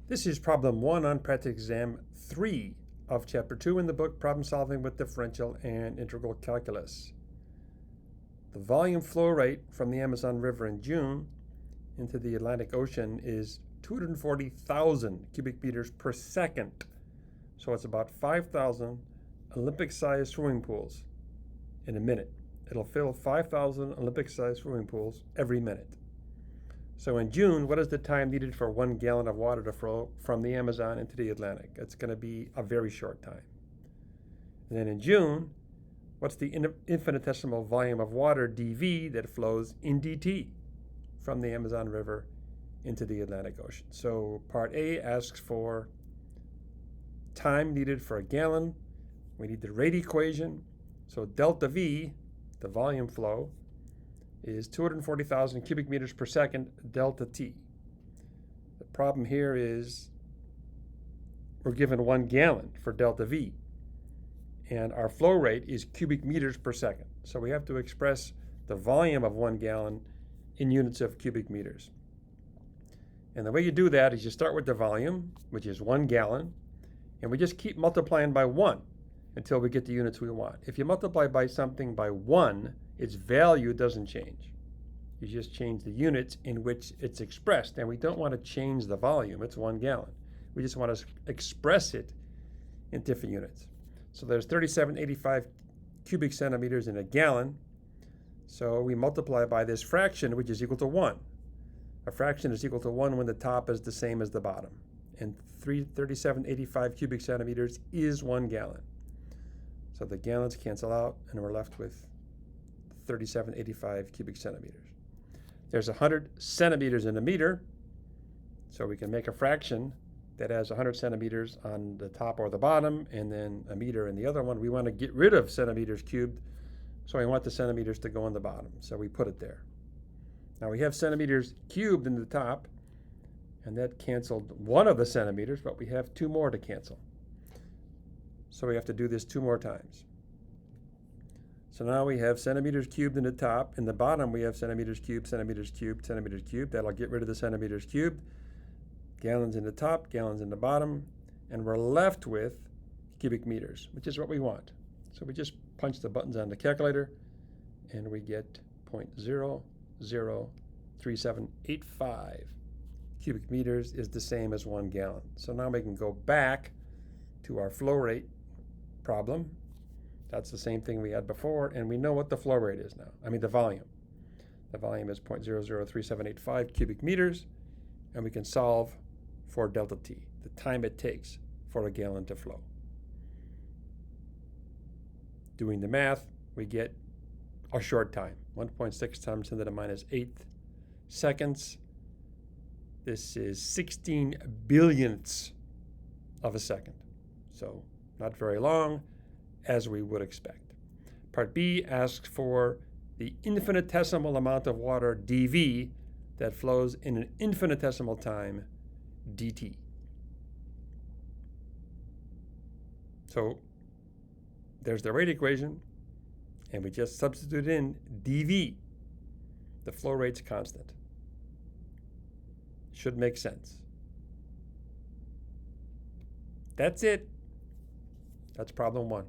This is problem 1 on practice exam 3 of chapter 2 in the book Problem Solving with Differential and Integral Calculus. The volume flow rate from the Amazon River in June into the Atlantic Ocean is 240,000 cubic meters per second. So it's about 5,000 Olympic-sized swimming pools in a minute. It'll fill 5,000 Olympic-sized swimming pools every minute. So in June, what is the time needed for 1 gallon of water to flow from the Amazon into the Atlantic? It's going to be a very short time. And then in June, what's the infinitesimal volume of water, dV, that flows in dt from the Amazon River into the Atlantic Ocean? So part A asks for time needed for a gallon. We need the rate equation. So delta V, the volume flow, is 240,000 cubic meters per second delta T. The problem here is we're given 1 gallon for delta V, and our flow rate is cubic meters per second. So we have to express the volume of 1 gallon in units of cubic meters. And the way you do that is you start with the volume, which is 1 gallon, and we just keep multiplying by 1 until we get the units we want. If you multiply by something by 1, its value doesn't change. You just change the units in which it's expressed, and we don't want to change the volume. It's 1 gallon. We just want to express it in different units. So there's 3785 cubic centimeters in a gallon. So we multiply by this fraction, which is equal to 1. A fraction is equal to 1 when the top is the same as the bottom. And 3785 cubic centimeters is 1 gallon. So the gallons cancel out, and we're left with 3785 cubic centimeters. There's 100 centimeters in a meter, so we can make a fraction that has 100 centimeters on the top or the bottom, and then a meter in the other one. We want to get rid of centimeters cubed, so we want the centimeters to go on the bottom, so we put it there. Now we have centimeters cubed in the top, and that canceled one of the centimeters, but we have 2 more to cancel. So we have to do this 2 more times. So now we have centimeters cubed in the top. In the bottom, we have centimeters cubed, centimeters cubed, centimeters cubed. That'll get rid of the centimeters cubed. Gallons in the top, gallons in the bottom. And we're left with cubic meters, which is what we want. So we just punch the buttons on the calculator, and we get 0.003785 cubic meters is the same as 1 gallon. So now we can go back to our flow rate problem. That's the same thing we had before, and we know what the flow rate is now. I mean the volume. The volume is 0.003785 cubic meters, and we can solve for delta T, the time it takes for a gallon to flow. Doing the math, we get a short time, 1.6 times 10 to the minus 8th seconds. This is 16 billionths of a second. So not very long, as we would expect. Part B asks for the infinitesimal amount of water, dV, that flows in an infinitesimal time, dt. So there's the rate equation, and we just substitute in dV. The flow rate's constant. Should make sense. That's it. That's problem 1.